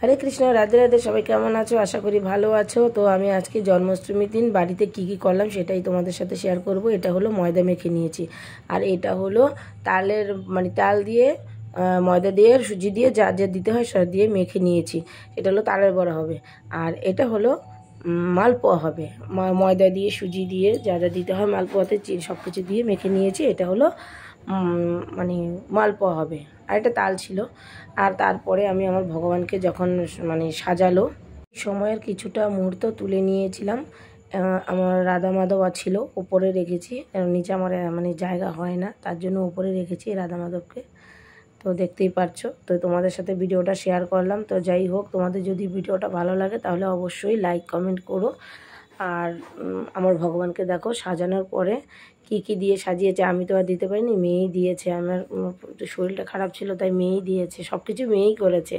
हरे कृष्ण राधे राधे सबाई केमन आछो आशा करी भालो आछो। तो आमी आज के जन्माष्टमी दिन बाड़ीते की करलाम सेटाई तोमादेर साथे शेयर करब। एटा हलो मयदा मेखे नियेछि और एटा हलो तालेर माने ताल दिए मयदा दिए सुजी दिए जा जा दिते हय सब दिए मेखे नियेछि। एटा हलो तालेर बड़ा होबे और एटा हलो मालपोया होबे मयदा दिए सुजी दिए जा जा दिते हय मालपोयाते सबकिछु दिए मेखे नियेछि। एटा हलो माने मालपोया होबे और एटा ताल छिलो। और तारपरे आमी आमार भगवानके जखन माने साजालो समयेर किछुटा मुहूर्त तुले नियेछिलाम। आमार राधा माधव छिलो उपरे रेखेछि, नीचे आमार माने जायगा हय ना तार जोन्नो उपरे रेखेछि राधा माधवके। तो देखतेई पारछो। तो तोमादेर साथे भिडियोटा शेयर करलाम। तो যাই হোক তোমাদের যদি ভিডিওটা ভালো লাগে তাহলে অবশ্যই লাইক কমেন্ট করো। আর আমার ভগবানকে দেখো সাজানোর পরে কি দিয়ে সাজিয়েছে, আমি তো আর দিতে পারিনি, মেয়েই দিয়েছে। আমার শরীরটা খারাপ ছিল তাই মেয়েই দিয়েছে, সব কিছু মেয়েই করেছে।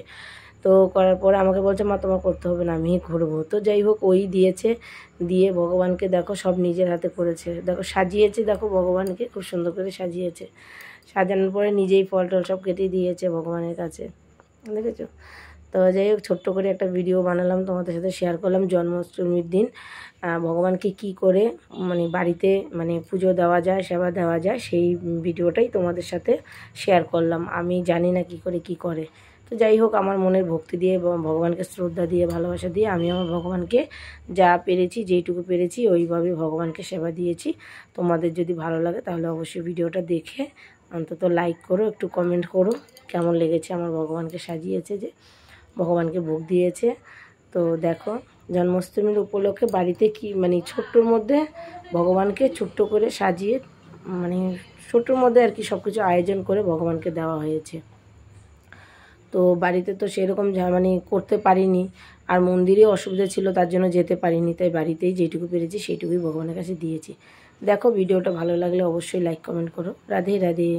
তো করার পরে আমাকে বলছে মা তোমার করতে হবে না, আমিই করবো। তো যাই হোক ওই দিয়েছে, দিয়ে ভগবানকে দেখো সব নিজের হাতে করেছে। দেখো সাজিয়েছে, দেখো ভগবানকে খুব সুন্দর করে সাজিয়েছে। সাজানোর পরে নিজেই ফল টল সব কেটে দিয়েছে ভগবানের কাছে, দেখেছো। তো যাই হোক ছোট্ট করে একটা ভিডিও বানালাম, তোমাদের সাথে শেয়ার করলাম জন্মাষ্টমীর দিন ভগবানকে কি করে মানে বাড়িতে মানে পুজো দেওয়া যায়, সেবা দেওয়া যায়, সেই ভিডিওটাই তোমাদের সাথে শেয়ার করলাম। আমি জানি না কি করে। তো যাই হোক আমার মনের ভক্তি দিয়ে ভগবানকে শ্রদ্ধা দিয়ে ভালোবাসা দিয়ে আমি আমার ভগবানকে যা পেরেছি যেইটুকু পেরেছি ওইভাবে ভগবানকে সেবা দিয়েছি। তোমাদের যদি ভালো লাগে তাহলে অবশ্যই ভিডিওটা দেখে অন্তত লাইক করো, একটু কমেন্ট করো কেমন লেগেছে আমার ভগবানকে সাজিয়েছে, যে ভগবানকে ভোগ দিয়েছে। তো দেখো জন্মাষ্টমীর উপলক্ষে বাড়িতে কি মানে ছোট্টোর মধ্যে ভগবানকে ছোট্ট করে সাজিয়ে মানে ছোট্টোর মধ্যে আর কি সব কিছু আয়োজন করে ভগবানকে দেওয়া হয়েছে। তো বাড়িতে তো সেরকম মানে করতে পারিনি, আর মন্দিরে অসুবিধা ছিল তার জন্য যেতে পারিনি, তাই বাড়িতেই যেটুকু পেরেছি সেইটুকুই ভগবানের কাছে দিয়েছি। দেখো ভিডিওটা ভালো লাগলে অবশ্যই লাইক কমেন্ট করো। রাধে রাধে।